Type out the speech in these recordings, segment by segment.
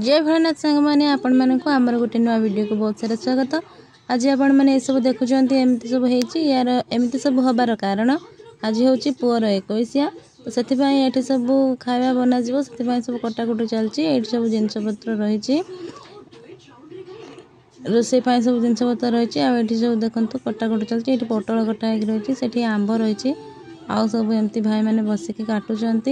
जय भोलेनाथ सांग मैंने आपण मानक आमर गोटे नुआ वीडियो को बहुत सारा स्वागत। आज आपण मैंने सब देखुं एमती सब यार एमती सब हबार कारण आज हूँ पुअर 21 तो से ये सब खावा बना से सब कटाकुटी चलती ये सब जिनपतर रही रोसई सब जिनपतर रही है सब देखते कटाकुटी चलती ये पटल कटा रही है आंब रही आउ सब एमती भाई मैंने बसिक काटुंट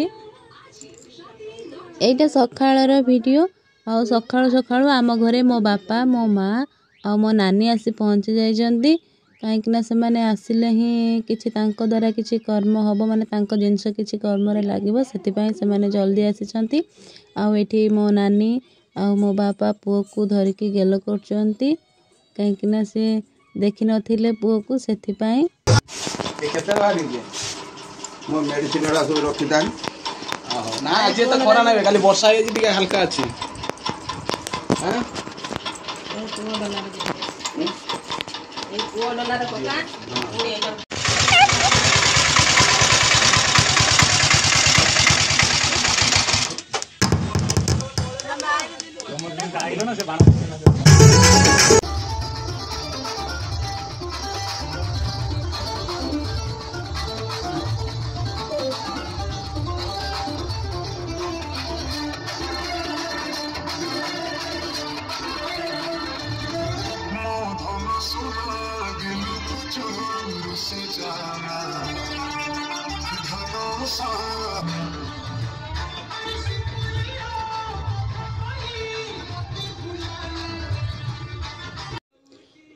यहीटा सकाळ वीडियो आउ सकाळु सकाळु आम घरे मो बापा मो माँ आ मो नानी आसी पहुँची जाइछन्ती कहीं से माने आसिले ही किछि तांको द्वारा किछि कर्म हबो माने तांको जिंस किछि कर्म रे लागिवो सेति पई से माने जल्दी आसिछन्ती आउ एठी मो नानी आउ मो बापा पुओ को धरिकी गेलो करछन्ती कहीं से देखि नथिले पुओ को सेति पई केते बारी जे मो मेडिसिन वाला सब रखि दान ना आज तो खरा ना खाली वर्षा है जी हल्का अच्छी हां $1 पका ना से बाण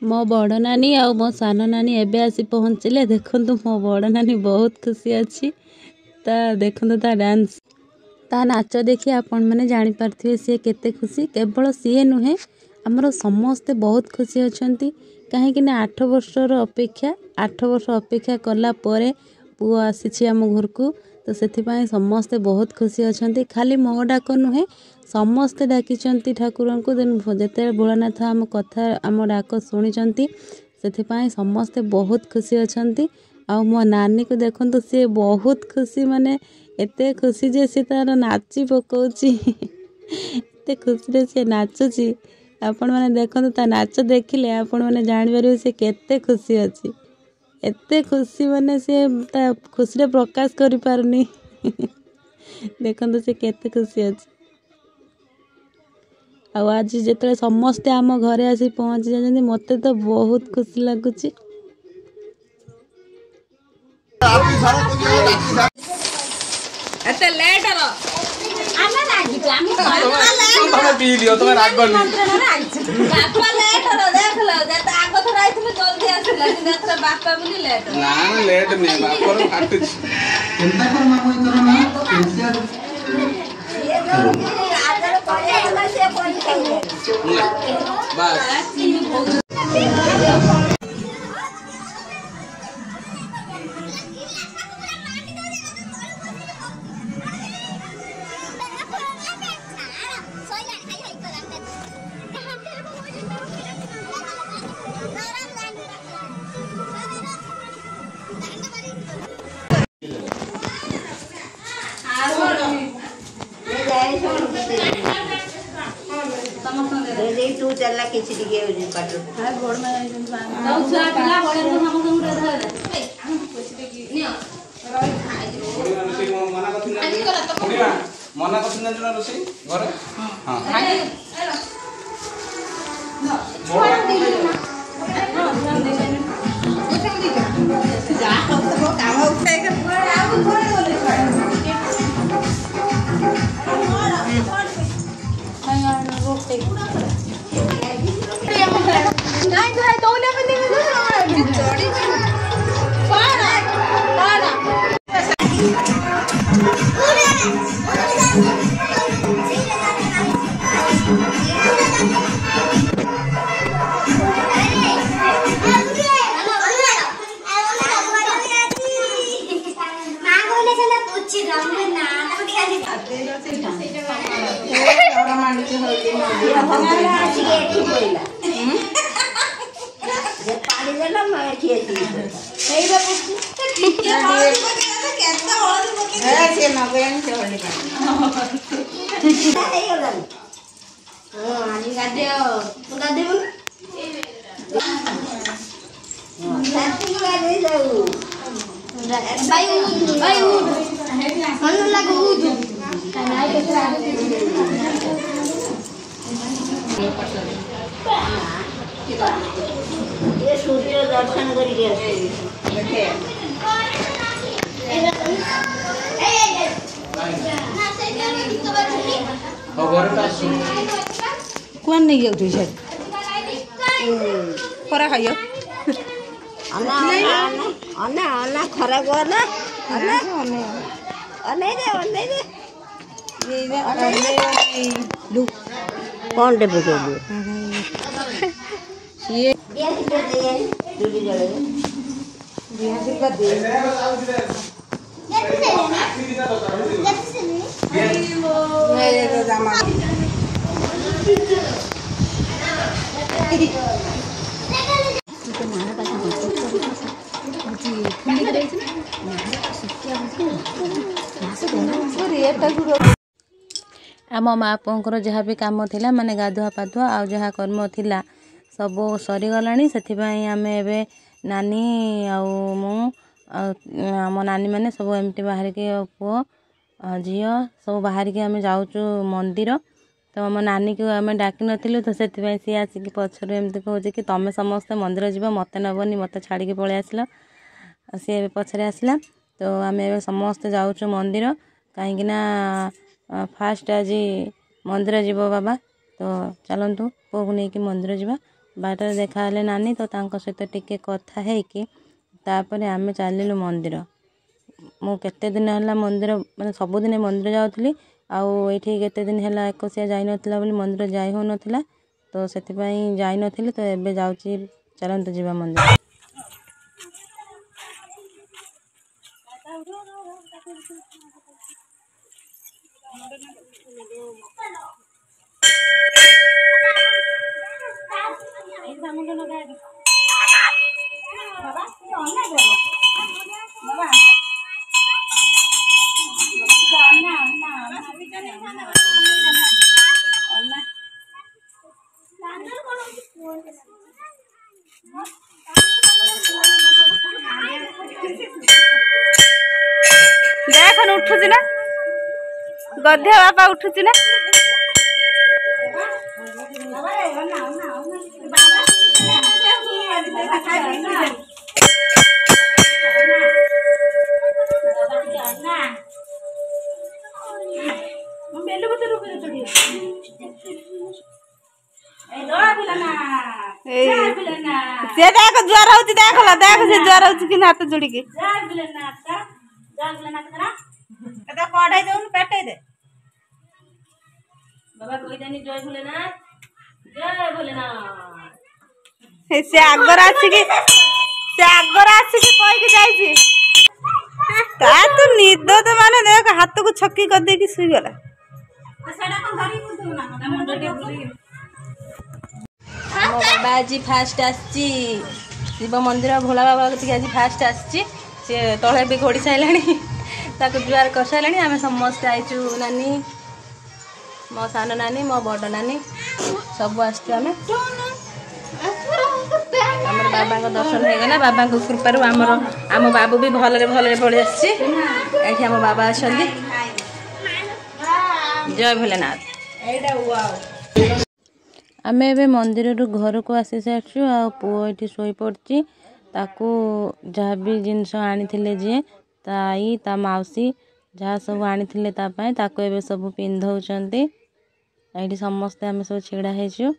मो बड़ नानी आ मो सान नानी एबे आसी पहुँचले देखंतु मो बड़ नानी बहुत खुशी अच्छी ता देखंतु ता डांस ता नाच देखि आपण माने जानि पारथिबे से केते खुशी केवल सी नुहे हमरो समस्ते बहुत खुशी अछंती काहे कि ना 8 वर्षर अपेक्षा 8 वर्ष अपेक्षा कला परे पुओ आसीछि हम घर को तो सेथिपाई समस्ते बहुत खुशी अछंती खाली मो डाक नुहे समस्ते डाकिचंती ठाकुर को जेते भोलानाथ आम कथा आम डाक शुणिचंती सेथिपाई समस्ते बहुत खुशी अछंती आ मो नानी को देखंतु से बहुत खुशी माने एते खुशी जे से तार नाची पकोची एते खुशी रे से नाचुची आपण माने देखंतु ता नाच देखिले आपण माने जानि बारे से केते खुशी अछि एते खुशी माने से ता खुशी रे प्रकाश करि पारनी देखंतु से केते खुशी अछि आ आज जेतले समस्ते आम घरे आसी पहुँची जाइछन्ती मते तो बहुत खुशी लागुची एते लेट रो आमे लागी तो तुम पी लियो तुम राग करनी बापा लेट रो देख लो जत आगो थरा आइथिले जल्दी आसिला कि नेत्र बापा बोली लेट ना लेट नहीं बापा रो काट चिंता कर मामू करो ना ये जो आदर पड़े वाला से पड़ी खाइए बस तू चलला किछि दिगे काटो हां गोड़ में तो छुआ पिला बड़े को हम संग रे धर हम कुछ देखि नियो मना करथिन ना रोसी घर हां जा तो काम उठाए के पूरा आउ थोड़े बोले नहीं तो है तो ले में नहीं चोरी पारा पारा सूर्य दर्शन करिए कौन नहीं गया तुझे खरा खाइयो अन्ना अन्ना अन्ना खरा को ना अन्ना अन्ना दे कौन दे बोलो ये दिया दे दूरी जले दिया का दे आम माँ पुओं जहाँ भी कम थिला माने गाधुआ पाधुआ आ जहाँ कर्म थिला सब सरीगलाणी से आम ए नानी आम नानी मैंने सब एमती बाहर के पुओ झी सब बाहर के आम जाऊँ मंदिर तो आम नानी को आम डाक नु तो से सी आसिक पचर एमती कहे कि तुम समस्ते मंदिर जीव मत नबनी मत छाड़ी पलि आसल सी पचरे आसला तो आम समस्ते जाऊँ मंदिर कहीं फास्ट आज मंदिर जीव बाबा तो चलतु पुओ को लेकिन मंदिर जीवा बाटर देखा नानी तो सहित टिके कथा है कि तापर आम चलू मंदिर मु केते दिन है मंदिर माने सबुदिन मंदिर जाऊँगी आउे केते दिन है एकसिया जाई नथिला बोली मंदिर जाई हो नथिला तो से जाई नथिली तो एबे जाऊँगी चलतु जीवा मंदिर देख उठुची ना गध्या बापा उठुची ना से देख ज्वार हो देख ला देख से ज्वार हो कि हाथ जोड़ी के कढ़ाई दे पेटे दे बाबा कोई देनी जय भोलेनाथ जय भोलेनाथ से आगर आसिकी कह के जाइए तू निद तो माने देख हाथ को छक्की कर दे कि सुई गला बाबा आज फास्ट आसी शिव मंदिर भोला बाबा आज फास्ट आसी तले भी घोड़ी सारे जुआर कर सारे आम समस्ते आईचु नानी मो सान नानी मो बड़ नानी सब आम बाबा दर्शन हो गला बाबा कृपार आम बाबू भी भलरे भलरे पड़े आम बाबा अच्छा जय भोलेनाथ आम ए मंदिर घर को आसी सारी आ पुओ ये शोई पड़ी ताकू जहाँ भी जिनस आनी जी ता आई ता मौसी जहाँ सब आनी ताकू ए सब पिंधौं ये समस्ते आम सब छिड़ा हो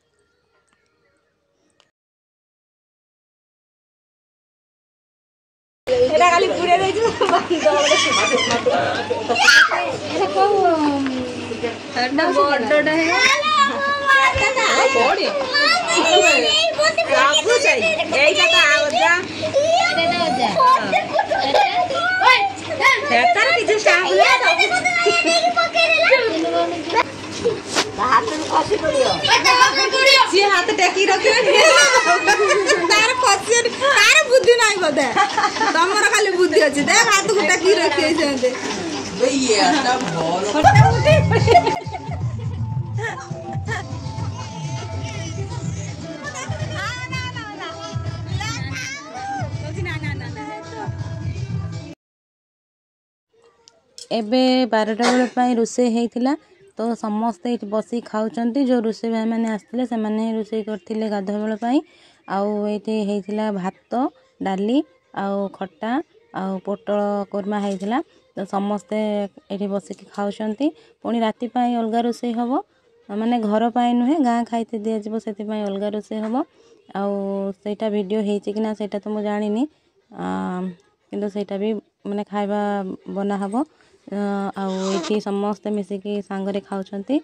हाथ टेकी रख तार बुद्धि ना बोधे तुम खाली बुद्धि अच्छी देख हाथ को टेकी रखी ଏବେ 12ଟା ବେଳ ପାଇଁ ରୋଷେଇ ହେଇଥିଲା ତ ସମସ୍ତେ ଏଠି ବସି ଖାଉଛନ୍ତି। ଯେଉଁ ରୋଷେଇ ଭାଇମାନେ ଆସିଥିଲେ ସେମାନେ ହିଁ ରୋଷେଇ କରିଥିଲେ ଗାଧୁଆ ବେଳ ପାଇଁ। ଆଉ ଏଇଠି ହେଇଥିଲା ଭାତ ଡାଲି ଆଉ ଖଟା ଆଉ ପୋଟଳ କୋରମା ହେଇଥିଲା। ତ ସମସ୍ତେ ଏଠି ବସିକି ଖାଉଛନ୍ତି। ପୁଣି ରାତି ପାଇଁ ଅଲଗା ରୋଷେଇ ହେବ, ମାନେ ଘର ପାଇଁ ନୁହେଁ ଗାଁ ଖାଇତେ ଦିଆଯିବ ସେଥିପାଇଁ ଅଲଗା ରୋଷେଇ ହେବ। ଆଉ ସେଇଟା ଭିଡ଼ିଓ ହେଇଛି କି ନା ସେଇଟା ତ ମୁଁ ଜାଣିନି, କିନ୍ତୁ ସେଇଟା ବି ମାନେ ଖାଇବା ବନା ହେବ। ଆଉ ଏଇଠି ସମସ୍ତେ ମିଶିକି ସାଙ୍ଗରେ ଖାଉଛନ୍ତି।